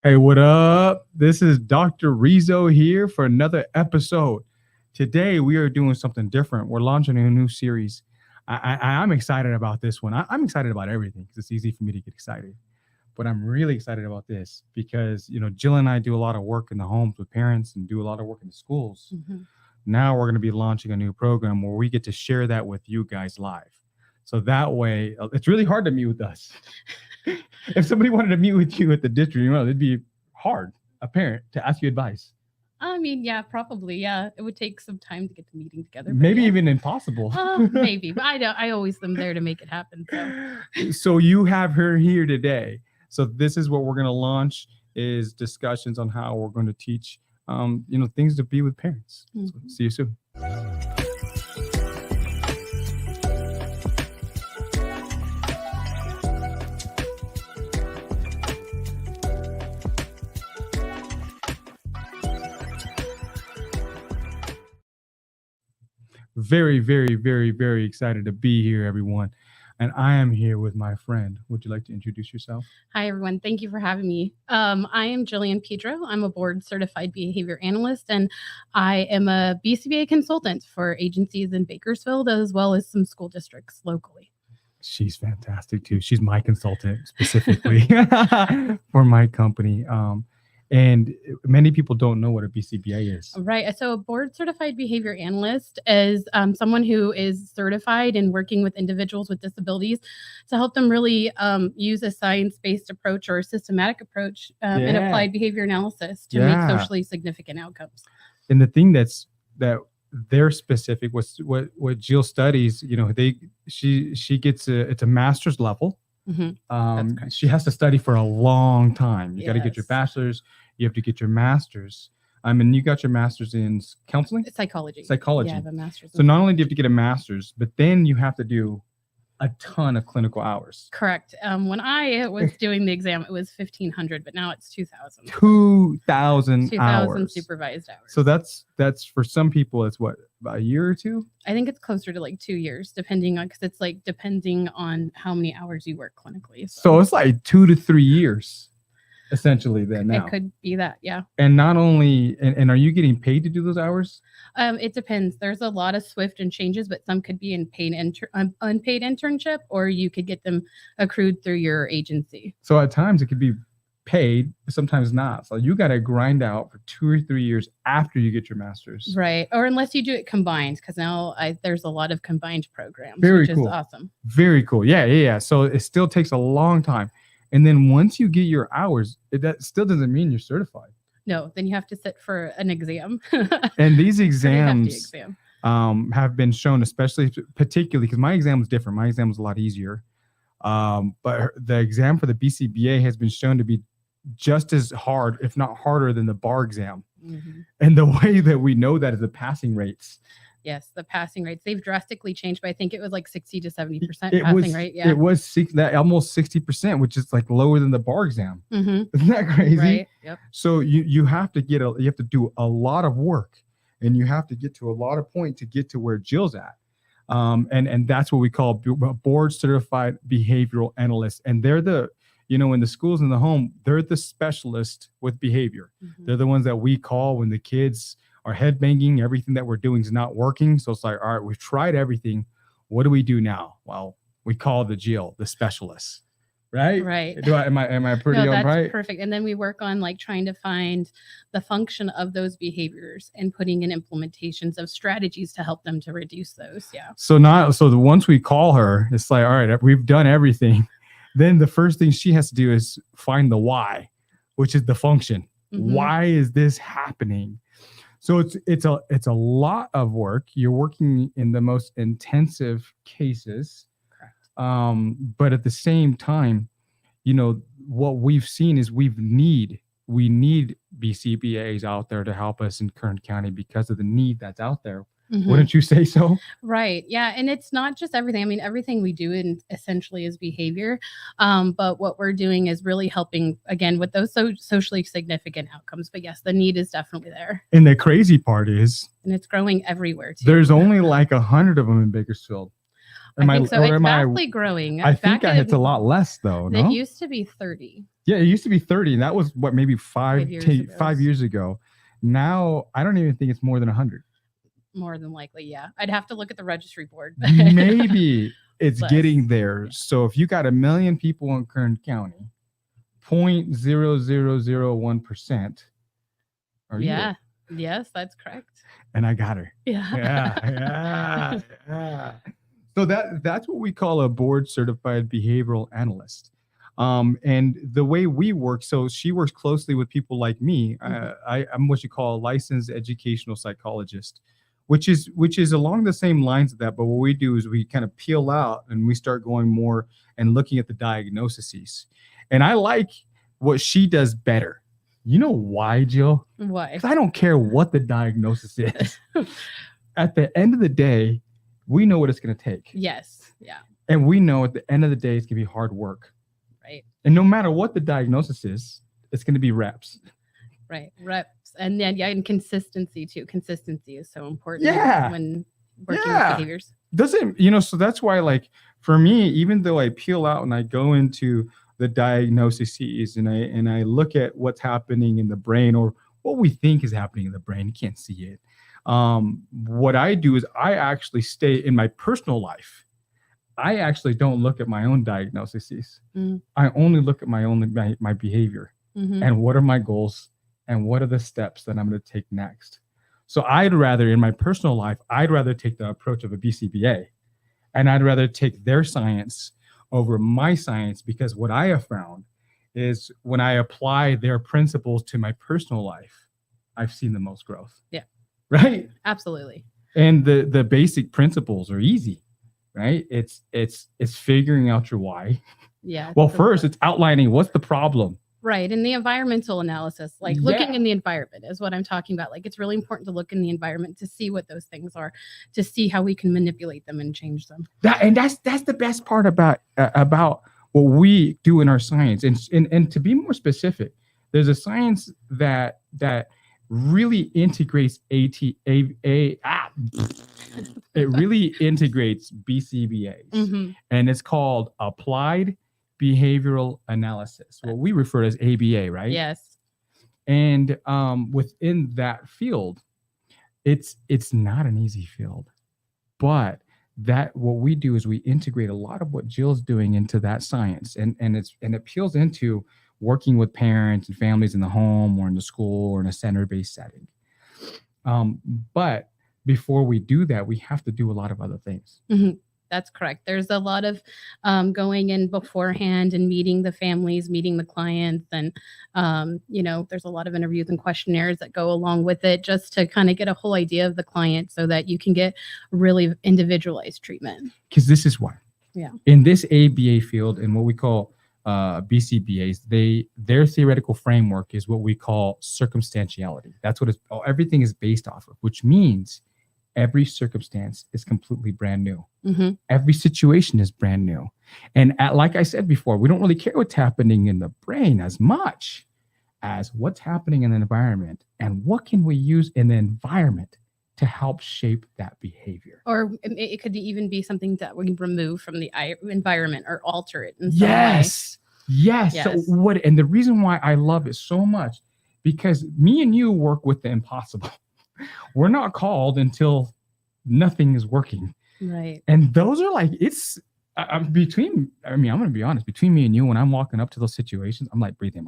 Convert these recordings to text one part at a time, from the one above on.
Hey, what up? This is Dr. Rizzo here for another episode. Today we are doing something different. We're launching a new series. I'm excited about this one. I'm excited about everything because it's easy for me to get excited. But I'm really excited about this because Jill and I do a lot of work in the homes with parents and do a lot of work in the schools. Mhm. Now we're going to be launching a new program where we get to share that with you guys live. So that way, it's really hard to meet with us. If somebody wanted to meet with you at the district, it'd be hard, a parent, to ask you advice. I mean, yeah, probably. Yeah, it would take some time to get the meeting together. Maybe yeah. even impossible. Maybe, but I don't. I always am there to make it happen. So you have her here today. So this is what we're going to launch: is discussions on how we're going to teach, things to be with parents. So see you soon. Very, very, very, very excited to be here, everyone. And I am here with my friend. Would you like to introduce yourself? Hi, everyone. Thank you for having me. I am Jillian Pedro. I'm a board certified behavior analyst, and I am a BCBA consultant for agencies in Bakersfield as well as some school districts locally. She's fantastic too. She's my consultant specifically for my company. And many people don't know what a BCBA is. Right. So a board certified behavior analyst is someone who is certified in working with individuals with disabilities to help them really use a science-based approach or a systematic approach in applied behavior analysis to make socially significant outcomes. And the thing that they're specific was what Jill studies. She gets it's a master's level. Mm-hmm. She has to study for a long time. You got to get your bachelor's. You have to get your master's. And you got your master's in counseling? Psychology. Yeah, I have a master's. So not only do you have to get a master's, but then you have to do a ton of clinical hours. Correct. When I was doing the exam, it was 1,500, but now it's 2,000. 2,000 hours. 2,000 supervised hours. So that's for some people, it's what, about a year or two? I think it's closer to like 2 years, depending on how many hours you work clinically. So it's like 2 to 3 years. Essentially, then now it could be that, yeah. And not only, and are you getting paid to do those hours? It depends. There's a lot of swift and changes, but some could be in unpaid internship, or you could get them accrued through your agency. So at times it could be paid, sometimes not. So you got to grind out for 2 or 3 years after you get your master's, right? Or unless you do it combined, because now there's a lot of combined programs, which is awesome. Very cool. Yeah. So it still takes a long time. And then once you get your hours, that still doesn't mean you're certified. No, then you have to sit for an exam. And these exams have been shown, particularly because my exam was different. My exam was a lot easier. But the exam for the BCBA has been shown to be just as hard, if not harder, than the bar exam. Mm-hmm. And the way that we know that is the passing rates. Yes, the passing rates, they've drastically changed, but I think it was like 60 to 70% passing rate. Yeah, it was almost 60%, which is like lower than the bar exam. Mm-hmm. Isn't that crazy? Right. Yep. So you have to do a lot of work, and you have to get to a lot of point to get to where Jill's at. And that's what we call board certified behavioral analysts. And they're in the schools and the home, they're the specialist with behavior. Mm-hmm. They're the ones that we call when the kids are headbanging, everything that we're doing is not working. So it's like, all right, we've tried everything. What do we do now? Well, we call the Jill, the specialist, right? Right. Am I pretty that's right? Perfect. And then we work on like trying to find the function of those behaviors and putting in implementations of strategies to help them to reduce those. Yeah. So once we call her, it's like, all right, we've done everything. Then the first thing she has to do is find the why, which is the function. Mm-hmm. Why is this happening? So it's a lot of work. You're working in the most intensive cases. Correct. But at the same time, what we've seen is we need BCBAs out there to help us in Kern County because of the need that's out there. Mm-hmm. Wouldn't you say so? Right. Yeah. And it's not just everything. I mean, everything we do essentially is behavior. But what we're doing is really helping, again, with those socially significant outcomes. But yes, the need is definitely there. And the crazy part is... And it's growing everywhere, too. There's only like 100 of them in Bakersfield. I think so. It's vastly growing. I think it's a lot less though. It No. used to be 30. Yeah, it used to be 30, and that was what, maybe 5 years ago. 5 years ago. Now I don't even think it's more than 100. More than likely, yeah. I'd have to look at the registry board. Maybe it's Less. getting there. So if you got 1 million people in Kern County, 0.0001% are you? Yeah. Yes, that's correct. And I got her. Yeah. Yeah. So that's what we call a board certified behavioral analyst. And the way we work, so she works closely with people like me. I'm what you call a licensed educational psychologist, which is along the same lines of that. But what we do is we kind of peel out and we start going more and looking at the diagnoses. And I like what she does better. You know why, Jill? Why? Because I don't care what the diagnosis is. At the end of the day, we know what it's going to take. Yes. Yeah. And we know at the end of the day, it's going to be hard work. Right. And no matter what the diagnosis is, it's going to be reps. Right. Reps. And then, and consistency too. Consistency is so important when working with behaviors. So that's why, like, for me, even though I peel out and I go into the diagnoses and I look at what's happening in the brain or what we think is happening in the brain, you can't see it. What I do is I actually stay in my personal life. I actually don't look at my own diagnoses. I only look at my behavior and what are my goals and what are the steps that I'm going to take next. So I'd rather, in my personal life, take the approach of a BCBA, and I'd rather take their science over my science, because what I have found is when I apply their principles to my personal life, I've seen the most growth. Yeah. Right. Absolutely. And the basic principles are easy, right? It's figuring out your why. Yeah. Well, first it's outlining what's the problem. Right. And the environmental analysis, like looking in the environment is what I'm talking about. Like, it's really important to look in the environment to see what those things are, to see how we can manipulate them and change them. That's the best part about what we do in our science. And to be more specific, there's a science that really integrates it really integrates BCBAs, and it's called applied behavioral analysis, what we refer to as ABA, right? Yes. And within that field, it's not an easy field, but what we do is we integrate a lot of what Jill's doing into that science, and it peels into working with parents and families in the home or in the school or in a center-based setting. But before we do that, we have to do a lot of other things. That's correct. There's a lot of going in beforehand and meeting the families, meeting the clients. And, there's a lot of interviews and questionnaires that go along with it, just to kind of get a whole idea of the client so that you can get really individualized treatment. Because this is why. Yeah. In this ABA field and what we call BCBAs, their theoretical framework is what we call circumstantiality. That's what everything is based off of, which means every circumstance is completely brand new. Every situation is brand new. And like I said before, we don't really care what's happening in the brain as much as what's happening in the environment and what can we use in the environment to help shape that behavior. Or it could even be something that we remove from the environment or alter it in some way. Yes. So and the reason why I love it so much, because me and you work with the impossible. We're not called until nothing is working. Right. And those are like, I'm going to be honest, between me and you, when I'm walking up to those situations, I'm like breathing.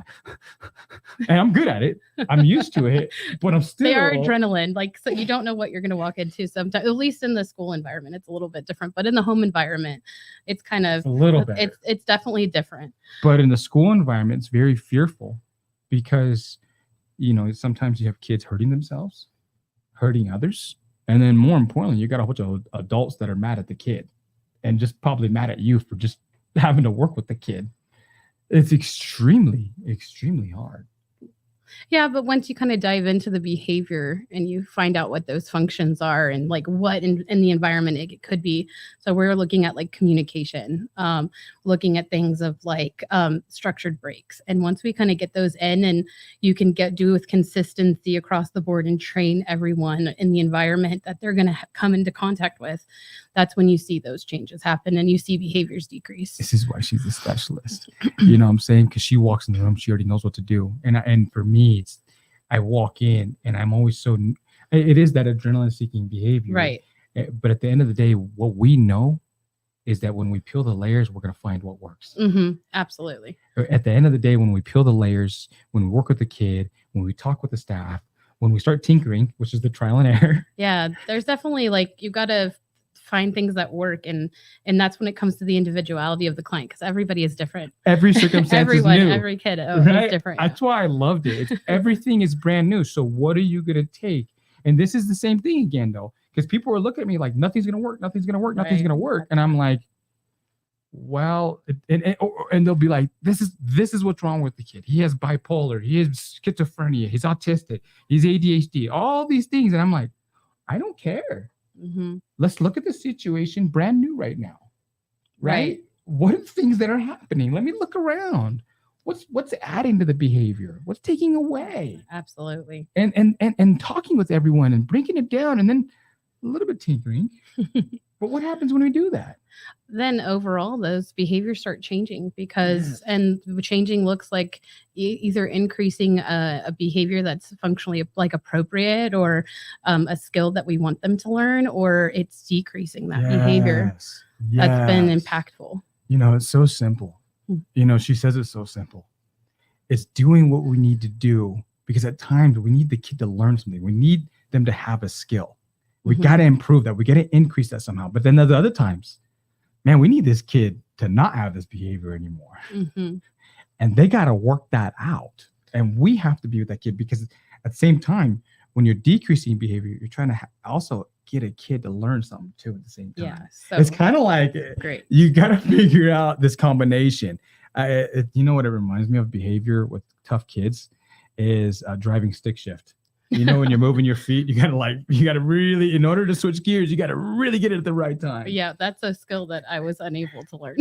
And I'm good at it. I'm used to it, but I'm still. They are adrenaline. Like, so you don't know what you're going to walk into sometimes, at least in the school environment, it's a little bit different, but in the home environment, it's kind of a little better. It's definitely different. But in the school environment, it's very fearful because, sometimes you have kids hurting themselves, hurting others. And then more importantly, you got a bunch of adults that are mad at the kid and just probably mad at you for just having to work with the kid. It's extremely, extremely hard. Yeah, but once you kind of dive into the behavior and you find out what those functions are and like what in the environment it could be. So we're looking at like communication, looking at things of like structured breaks. And once we kind of get those in and you can do with consistency across the board and train everyone in the environment that they're going to come into contact with, that's when you see those changes happen and you see behaviors decrease. This is why she's a specialist. You know what I'm saying? Because she walks in the room, she already knows what to do. And for me, it's I walk in and I'm always so. It is that adrenaline-seeking behavior, Right. But at the end of the day, what we know is that when we peel the layers, we're going to find what works. Absolutely. At the end of the day, when we peel the layers, when we work with the kid, when we talk with the staff, when we start tinkering, which is the trial and error. Yeah, there's definitely like you got to find things that work, and that's when it comes to the individuality of the client because everybody is different. Every circumstance is new. Every kid Right? is different. That's why I loved it. Everything is brand new. So what are you going to take? And this is the same thing again, though, because people are looking at me like nothing's going to work, nothing's going to work, nothing's Right. going to work. And I'm like, well, and they'll be like, this is what's wrong with the kid. He has bipolar, he has schizophrenia, he's autistic, he's ADHD, all these things. And I'm like, I don't care. Let's look at the situation brand new right now. Right? What are the things that are happening? Let me look around. What's adding to the behavior? What's taking away? Absolutely. And talking with everyone and breaking it down and then a little bit tinkering. But what happens when we do that? Then overall, those behaviors start changing because, and changing looks like either increasing a behavior that's functionally like appropriate or a skill that we want them to learn, or it's decreasing that behavior that's been impactful. You know, it's so simple. You know, she says it's so simple. It's doing what we need to do because at times we need the kid to learn something. We need them to have a skill. We got to improve that. We got to increase that somehow. But then there's other times, man, we need this kid to not have this behavior anymore. And they got to work that out. And we have to be with that kid because at the same time, when you're decreasing behavior, you're trying to also get a kid to learn something too at the same time. Yeah. So it's kind of like great. You got to figure out this combination. You know what it reminds me of behavior with tough kids is driving stick shift. You know, when you're moving your feet, you gotta really, in order to switch gears, you gotta really get it at the right time. Yeah, that's a skill that I was unable to learn.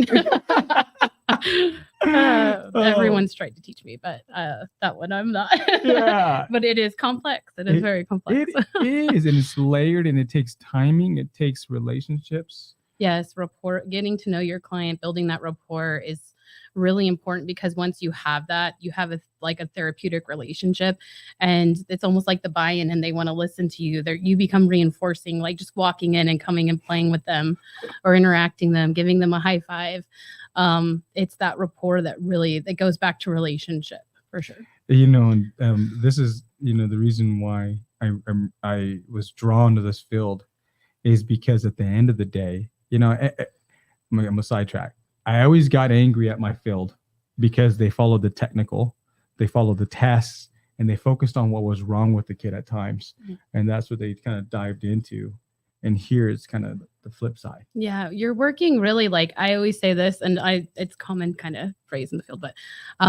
Everyone's tried to teach me, but that one I'm not. Yeah. But it is complex. It is very complex. It is, and it's layered, and it takes timing. It takes relationships. Yes, rapport, getting to know your client, building that rapport is really important because once you have that, you have a therapeutic relationship, and it's almost like the buy-in, and they want to listen to you. You become reinforcing, like just walking in and coming and playing with them, or interacting them, giving them a high five. It's that rapport that goes back to relationship for sure. You know, this is the reason why I was drawn to this field is because at the end of the day, I'm a sidetrack. I always got angry at my field because they followed the technical, they followed the tests, and they focused on what was wrong with the kid at times. And that's what they kind of dived into. And here it's kind of the flip side. Yeah, you're working really, like I always say this, and it's common kind of phrase in the field, but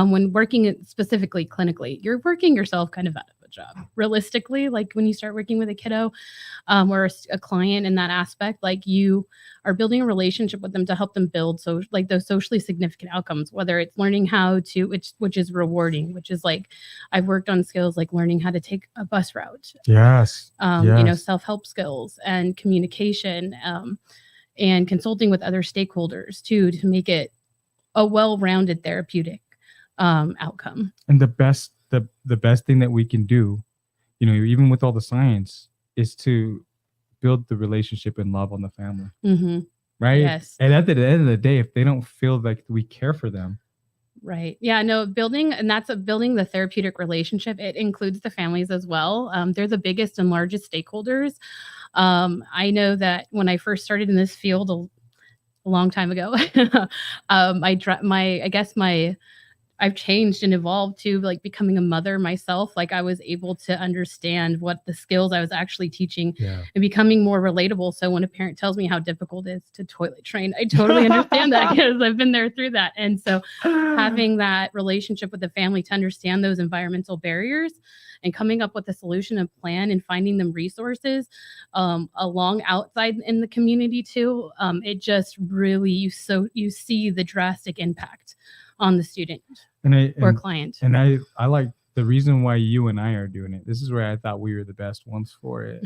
when working specifically clinically, you're working yourself kind of out of a job. Realistically, like when you start working with a kiddo or a client in that aspect, like you are building a relationship with them to help them build like those socially significant outcomes, whether it's learning how to, which is rewarding, which is like I've worked on skills like learning how to take a bus route. Yes. Self-help skills and communication, and consulting with other stakeholders too, to make it a well-rounded therapeutic outcome. And the best thing that we can do, even with all the science, is to build the relationship and love on the family. Right? Yes. And at the end of the day, if they don't feel like we care for them. Right. Yeah, no, building the therapeutic relationship. It includes the families as well. They're the biggest and largest stakeholders. I know that when I first started in this field a long time ago, I I've changed and evolved to like becoming a mother myself. Like I was able to understand what the skills I was actually teaching Yeah. and becoming more relatable. So when a parent tells me how difficult it is to toilet train, I totally understand that because I've been there through that. And so having that relationship with the family to understand those environmental barriers and coming up with a solution and plan and finding them resources along outside in the community too. It just really, you see the drastic impact on the student or client. And I like the reason why you and I are doing it. This is where I thought we were the best ones for it,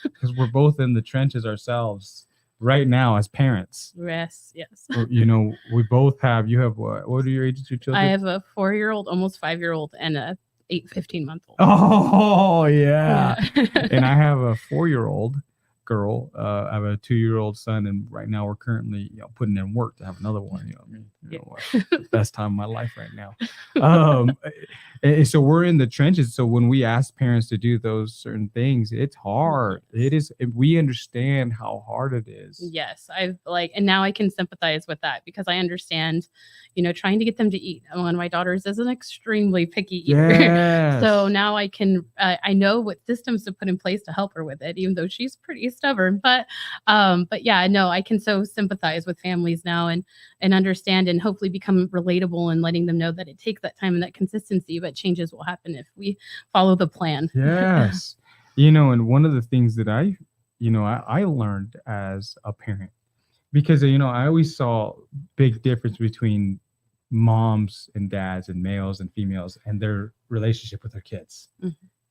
because we're both in the trenches ourselves right now as parents. Yes. We both have. You have what are your ages? Your children? I have a 4-year-old, almost 5-year-old, and a 15-month-old. Oh yeah. And I have a 4-year-old girl. I have a 2-year-old son, and right now we're currently putting in work to have another one. The best time of my life right now. And so we're in the trenches. So when we ask parents to do those certain things, it's hard. It is. We understand how hard it is. Yes, and now I can sympathize with that because I understand, trying to get them to eat. One of my daughters is an extremely picky eater. Yes. So now I can, I know what systems to put in place to help her with it, even though she's pretty stubborn. But yeah, no, I can so sympathize with families now and understand and hopefully become relatable and letting them know that it takes that time and that consistency, but changes will happen if we follow the plan. Yes. And one of the things that I learned as a parent, because, I always saw big difference between moms and dads and males and females and their relationship with their kids,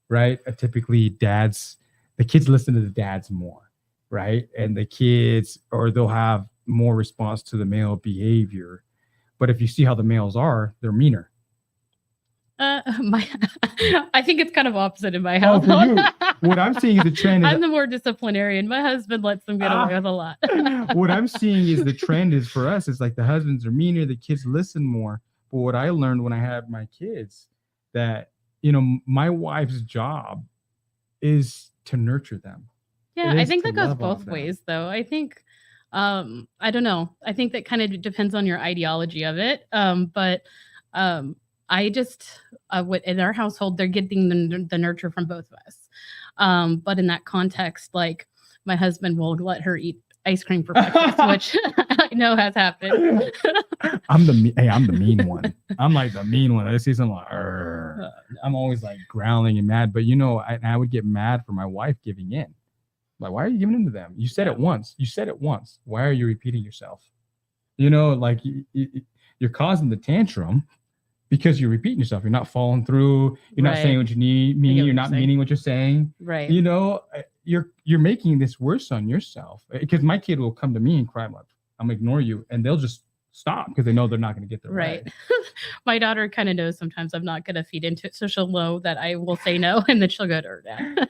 right? Typically the kids listen to the dads more, right? And the kids, or they'll have more response to the male behavior. But if you see how the males are, they're meaner. I think it's kind of opposite in my house. For you, what I'm seeing is the trend. I'm the more disciplinarian. My husband lets them get away with a lot. What I'm seeing is the trend is for us. It's like the husbands are meaner, the kids listen more. But what I learned when I had my kids, that my wife's job is to nurture them. Yeah, I think that goes both ways, though. I think, I don't know. I think that kind of depends on your ideology of it. But I just, in our household, they're getting the nurture from both of us. But in that context, like my husband will let her eat ice cream for breakfast, which I know has happened. I'm the mean one. I'm like the mean one. I see something like, I'm always like growling and mad. But I would get mad for my wife giving in. Like, why are you giving in to them? You said it once. Why are you repeating yourself? Like you're causing the tantrum because you're repeating yourself. You're not following through. You're not saying what you mean. You're not meaning what you're saying. Right. You're making this worse on yourself, because my kid will come to me and cry, like, I'm gonna ignore you, and they'll just stop because they know they're not going to get their right. way. My daughter kind of knows sometimes I'm not going to feed into it, so she'll know that I will say no, and then she'll go to her dad.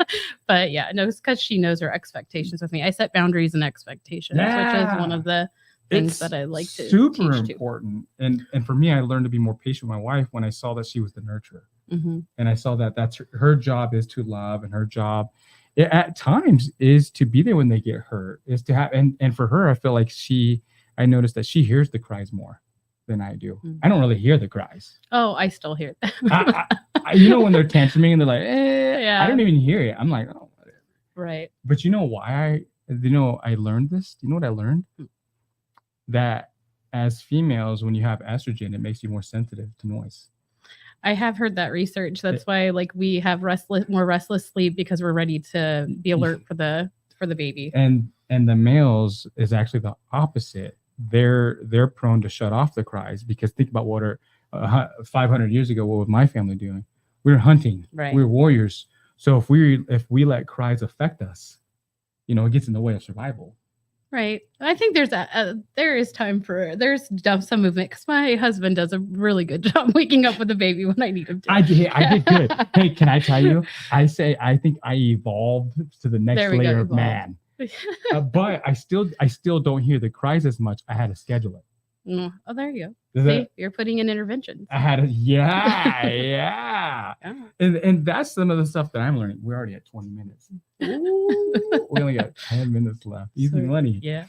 But yeah, no, it's because she knows her expectations with me. I set boundaries and expectations, which is one of the things that I like to super teach important. And for me, I learned to be more patient with my wife when I saw that she was the nurturer. Mm-hmm. And I saw that that's her job is to love, and her job at times is to be there when they get hurt, is to have, and for her, I feel like I noticed that she hears the cries more than I do. Mm-hmm. I don't really hear the cries. Oh, I still hear them. When they're tantruming and they're like, yeah. I don't even hear it. I'm like, oh, whatever. Right. But you know why I learned this? Do you know what I learned? That as females, when you have estrogen, it makes you more sensitive to noise. I have heard that research. That's why, like, we have more restless sleep, because we're ready to be alert for the baby. And the males is actually the opposite. They're prone to shut off the cries, because think about what 500 years ago, what was my family doing? We were hunting. Right. We were warriors. So if we let cries affect us, it gets in the way of survival. Right. I think there's some movement, because my husband does a really good job waking up with the baby when I need him to. I did good. Hey, can I tell you? I think I evolved to the next layer of man. But I still don't hear the cries as much. I had to schedule it. Oh, there you go. Does See, that- you're putting in interventions. I had a, yeah, yeah. Yeah. And that's some of the stuff that I'm learning. We're already at 20 minutes. Ooh, we only got 10 minutes left. Easy Sorry. money. Yeah.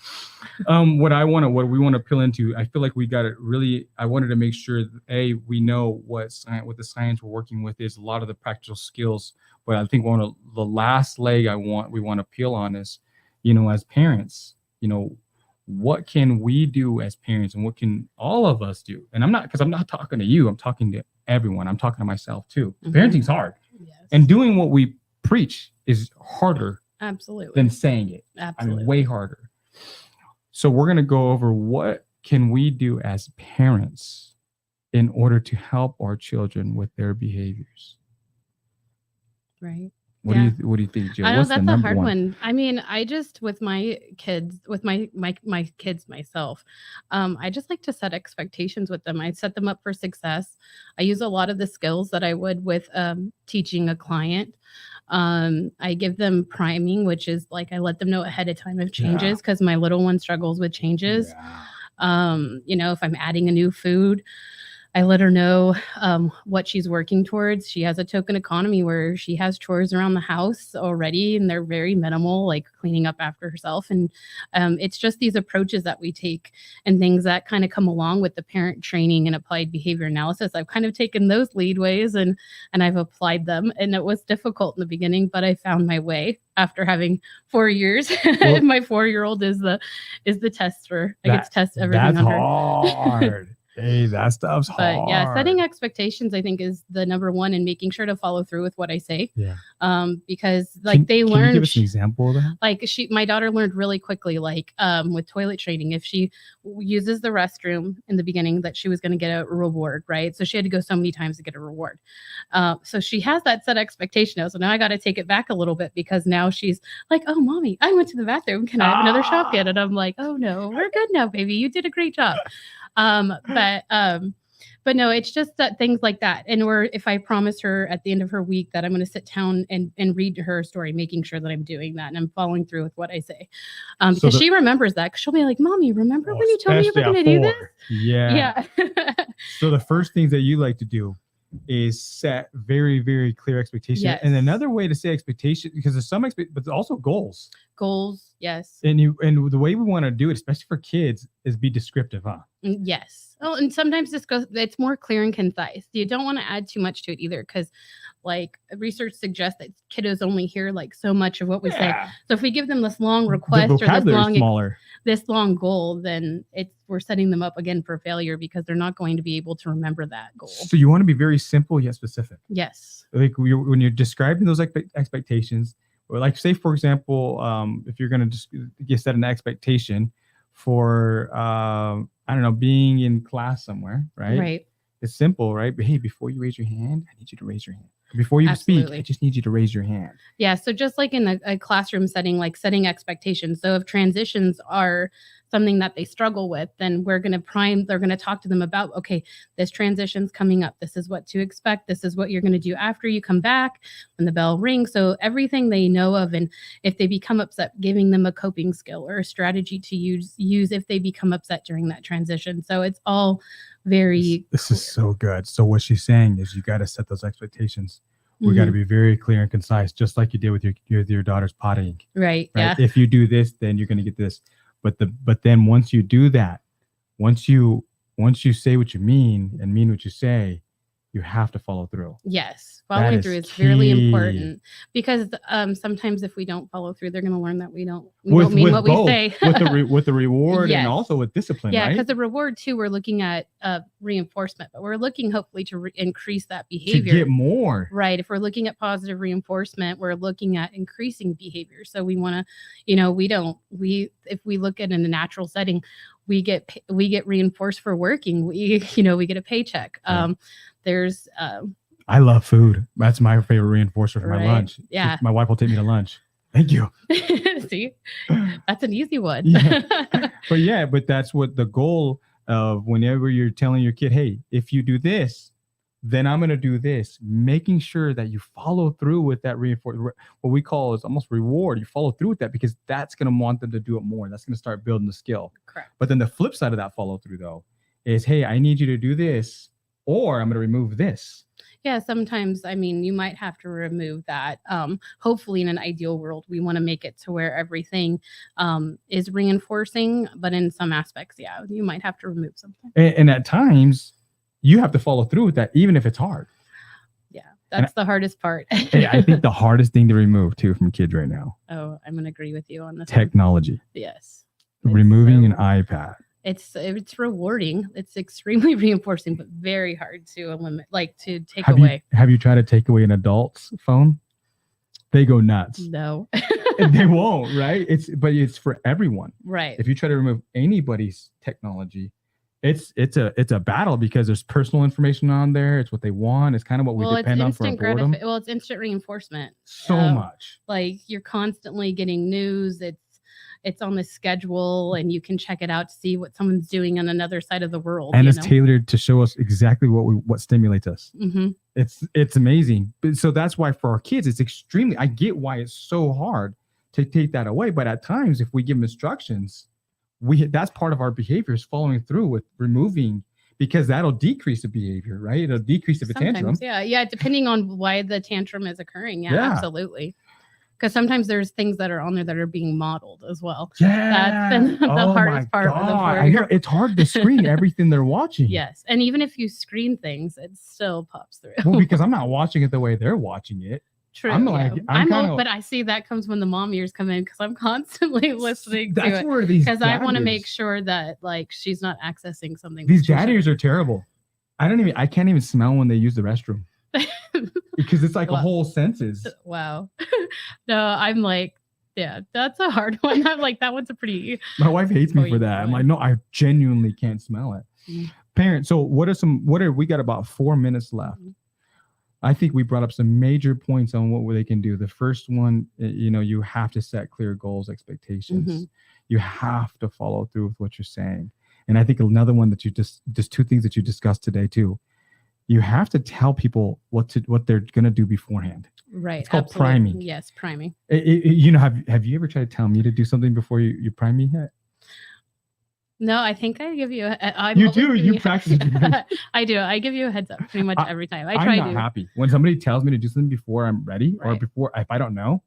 What we want to peel into, I feel like we got it really. I wanted to make sure that, we know what the science we're working with is, a lot of the practical skills. But I think the last leg we want to peel on is, as parents, what can we do as parents, and what can all of us do? And I'm not talking to you, I'm talking to everyone. I'm talking to myself too. Mhm. Parenting's hard, Yes. and doing what we preach is harder Absolutely. than saying it. Absolutely. Way harder. So we're going to go over what can we do as parents in order to help our children with their behaviors. Right. What Yeah. do you think, Jill? I know What's the that's a number hard one? one. I mean, I just with my kids, with my kids myself, I just like to set expectations with them. I set them up for success. I use a lot of the skills that I would with teaching a client. I give them priming, which is like I let them know ahead of time of changes because my little one struggles with changes. Yeah. If I'm adding a new food, I let her know what she's working towards. She has a token economy where she has chores around the house already, and they're very minimal, like cleaning up after herself. And it's just these approaches that we take and things that kind of come along with the parent training and applied behavior analysis. I've kind of taken those leadways and I've applied them. And it was difficult in the beginning, but I found my way after having 4 years. Well, my 4-year-old is the tester. I get to test everything That's on her. hard. Hey, that stuff's hard. But yeah, setting expectations, I think, is the number one, and making sure to follow through with what I say. Yeah. Because Can they you learn. give us an example of that? Like my daughter learned really quickly, like with toilet training, if she uses the restroom in the beginning, that she was going to get a reward, right? So she had to go so many times to get a reward. So she has that set expectation now. So now I got to take it back a little bit, because now she's like, oh, mommy, I went to the bathroom. Can I have another shotgun? And I'm like, oh no, we're good now, baby. You did a great job. But no, it's just that things like that. And if I promise her at the end of her week that I'm going to sit down and read her story, making sure that I'm doing that and I'm following through with what I say. Because she remembers that, because she'll be like, mommy, remember when you told me you were going to do this? Yeah. Yeah. So the first things that you like to do is set very, very clear expectations. Yes. And another way to say expectation, because there's some but also goals. Goals. Yes. And the way we want to do it, especially for kids, is be descriptive, huh? Yes. Oh, and sometimes it's more clear and concise. You don't want to add too much to it either, because like research suggests that kiddos only hear like so much of what we say. So if we give them this long request or this long goal, then we're setting them up again for failure, because they're not going to be able to remember that goal. So you want to be very simple yet specific. Yes. Like when you're describing those expectations, or like say, for example, if you're going to just set an expectation for, I don't know, being in class somewhere, right? Right. It's simple, right? But hey, before you raise your hand, I need you to raise your hand. Before you Absolutely. speak, I just need you to raise your hand. Yeah. So just like in a classroom setting, like setting expectations. So if transitions are something that they struggle with, then they're going to talk to them about, okay, this transition's coming up. This is what to expect. This is what you're going to do after you come back when the bell rings. So everything they know of, and if they become upset, giving them a coping skill or a strategy to use if they become upset during that transition. So it's all very This is so good. So what she's saying is you got to set those expectations. We got to be very clear and concise, just like you did with your daughter's pottying. Right. Yeah. If you do this, then you're going to get this. But then once you do that, once you say what you mean and mean what you say, you have to follow through. Yes. Following through is really important, because sometimes if we don't follow through, they're going to learn that we don't mean what we say. with the reward Yes. and also with discipline, Yeah, right? because the reward too, we're looking at reinforcement, but we're looking hopefully to increase that behavior. To get more. Right. If we're looking at positive reinforcement, we're looking at increasing behavior. So we want to, if we look at it in a natural setting, we get reinforced for working. We get a paycheck. Yeah. There's I love food. That's my favorite reinforcer for my Right. lunch. Yeah. My wife will take me to lunch. Thank you. see, that's an easy one. Yeah. But that's what the goal of whenever you're telling your kid, hey, if you do this, then I'm going to do this, making sure that you follow through with that reinforcement, what we call is almost reward. You follow through with that because that's going to want them to do it more. That's going to start building the skill. Correct. But then the flip side of that follow through though is, hey, I need you to do this, or I'm going to remove this. Yeah, sometimes, I mean, you might have to remove that. Hopefully, in an ideal world, we want to make it to where everything is reinforcing, but in some aspects, yeah, you might have to remove something. And at times, you have to follow through with that, even if it's hard. Yeah, that's the hardest part. Hey, I think the hardest thing to remove too from kids right now, Oh, I'm going to agree with you on this one. technology. Yes. Removing so- an iPad. It's rewarding. It's extremely reinforcing, but very hard to eliminate, like to take Have away. have you tried to take away an adult's phone? They go nuts. No. And they won't, right? But it's for everyone. Right. If you try to remove anybody's technology, it's a battle because there's personal information on there. It's what they want. It's kind of what we depend on for our boredom. Well, it's instant reinforcement. So much. Like you're constantly getting news. It's on the schedule, and you can check it out to see what someone's doing on another side of the world. And it's tailored to show us exactly what stimulates us. Mm-hmm. It's amazing. But so that's why for our kids, it's extremely. I get why it's so hard to take that away. But at times, if we give them instructions, that's part of our behavior is following through with removing, because that'll decrease the behavior, right? It'll decrease the tantrum. Yeah, depending on why the tantrum is occurring. Yeah. Absolutely. Because sometimes there's things that are on there that are being modeled as well. Yeah, that's been the hardest part of the I know it's hard to screen everything they're watching. Yes, and even if you screen things, it still pops through. Well, because I'm not watching it the way they're watching it. True. I'm like, but I see that comes when the mom ears come in because I'm constantly listening to it. That's where these because I want to make sure that like she's not accessing something. These dad ears are terrible. I can't even smell when they use the restroom because it's like a whole senses. Wow. No, I'm like, yeah, that's a hard one. I'm like, that one's a pretty. My wife hates me for that. I'm like, no, I genuinely can't smell it. Mm-hmm. Parents, so we got about 4 minutes left. Mm-hmm. I think we brought up some major points on what they can do. The first one, you have to set clear goals, expectations. Mm-hmm. You have to follow through with what you're saying. And I think another one that just two things that you discussed today too. You have to tell people what they're going to do beforehand. Right. It's called priming. Yes, priming. Have you ever tried to tell me to do something before you prime me yet? No, I think I give you you practice. I do. I give you a heads up pretty much every time. I'm not happy when somebody tells me to do something before I'm ready, right. Or before if I don't know.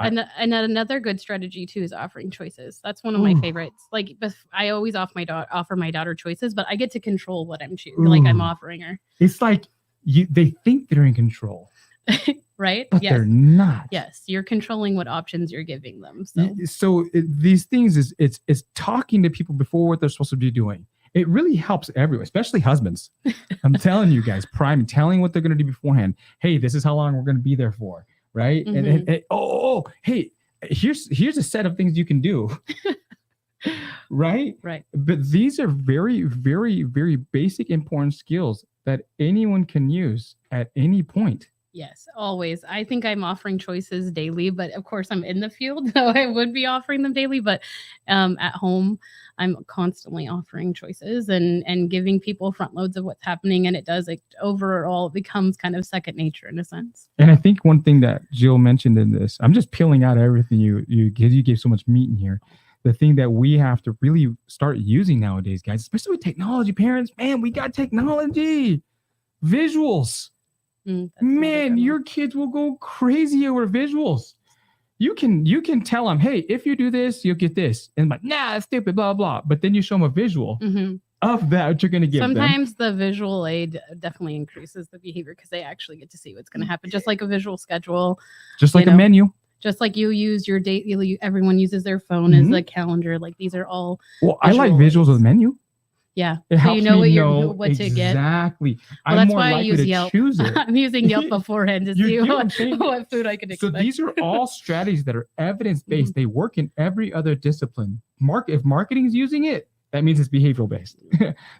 And another good strategy too is offering choices. That's one of my favorites. Like I always offer my daughter choices, but I get to control what I'm choosing. Like I'm offering her. It's like they think they're in control, right? But they're not. Yes, you're controlling what options you're giving them. These things it's talking to people before what they're supposed to be doing. It really helps everyone, especially husbands. I'm telling you guys, telling what they're going to do beforehand. Hey, this is how long we're going to be there for. Right. Mm-hmm. And hey, here's a set of things you can do. Right. But these are very, very, very basic, important skills that anyone can use at any point. Yes, always. I think I'm offering choices daily, but of course I'm in the field, so I would be offering them daily. But at home, I'm constantly offering choices and giving people front loads of what's happening. And it does, overall, it becomes kind of second nature in a sense. And I think one thing that Jill mentioned in this, I'm just peeling out everything you gave so much meat in here. The thing that we have to really start using nowadays, guys, especially with technology, parents, man, we got technology, visuals. Man, your kids will go crazy over visuals. You can tell them, hey, if you do this, you'll get this. And like, nah, that's stupid, blah, blah. But then you show them a visual of that, what you're going to give Sometimes the visual aid definitely increases the behavior because they actually get to see what's going to happen. Just like a visual schedule. Just like a menu. Just like you use your date, everyone uses their phone as a calendar. Like these are all. Well, I like visuals of the menu. Yeah. It helps you know me what to get. Exactly. Well, that's why I use Yelp. I'm using Yelp beforehand to see what food I can expect. So these are all strategies that are evidence-based. They work in every other discipline. If marketing is using it, that means it's behavioral based.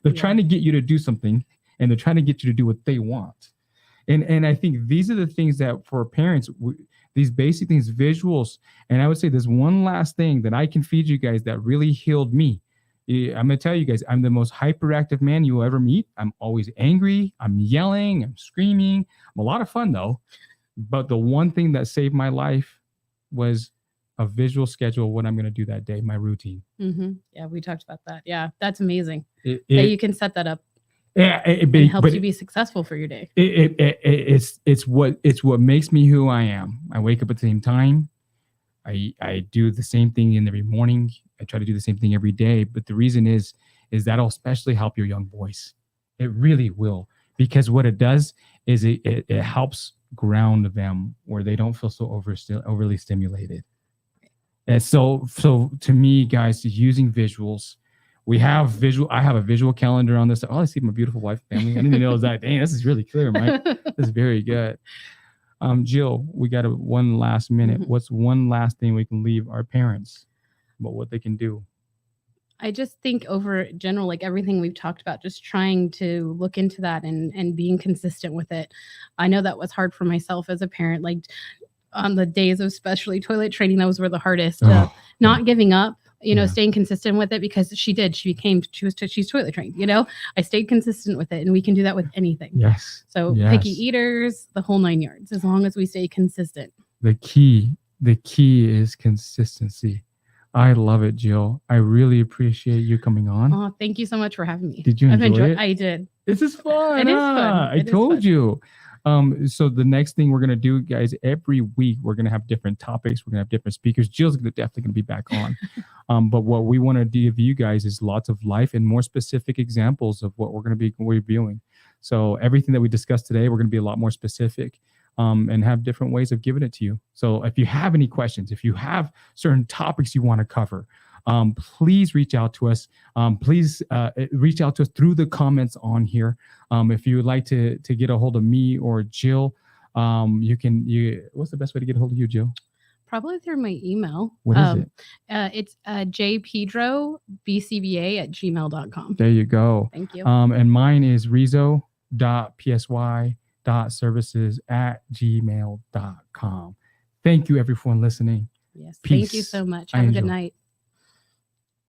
They're trying to get you to do something, and they're trying to get you to do what they want. And I think these are the things that for parents, these basic things, visuals. And I would say there's one last thing that I can feed you guys that really healed me. I'm going to tell you guys, I'm the most hyperactive man you will ever meet. I'm always angry. I'm yelling. I'm screaming. I'm a lot of fun though. But the one thing that saved my life was a visual schedule of what I'm going to do that day, my routine. Yeah, we talked about that. Yeah, that's amazing. That you can set that up. It helps you be successful for your day. It's what makes me who I am. I wake up at the same time. I do the same thing in every morning. I try to do the same thing every day. But the reason is that'll especially help your young boys. It really will, because what it does is it helps ground them where they don't feel so overly stimulated. And so to me, guys, using visuals, I have a visual calendar on this. Oh, I see my beautiful wife, family. I didn't even know that. Dang, this is really clear, Mike. This is very good. Jill, we got one last minute. What's one last thing we can leave our parents about what they can do? I just think over general, like everything we've talked about, just trying to look into that and being consistent with it. I know that was hard for myself as a parent. Like on the days of especially toilet training, those were the hardest. Not giving up, staying consistent with it, because she's toilet trained, I stayed consistent with it, and we can do that with anything. Yes. So picky eaters, the whole 9 yards, as long as we stay consistent. The key is consistency. I love it, Jill. I really appreciate you coming on. Oh, thank you so much for having me. Did you enjoy it? I did. This is fun. It is fun. I told you. So the next thing we're going to do, guys, every week, we're going to have different topics. We're going to have different speakers. Jill's definitely going to be back on. But what we want to give you guys is lots of life and more specific examples of what we're going to be reviewing. So everything that we discussed today, we're going to be a lot more specific and have different ways of giving it to you. So if you have any questions, if you have certain topics you want to cover, please reach out to us. Please reach out to us through the comments on here. If you would like to get a hold of me or Jill, what's the best way to get a hold of you, Jill? Probably through my email. What is it? It's jpedrobcva@gmail.com. There you go. Thank you. And mine is rizo.psy.services@gmail.com. Thank you, everyone listening. Yes. Peace. Thank you so much. Have a good night.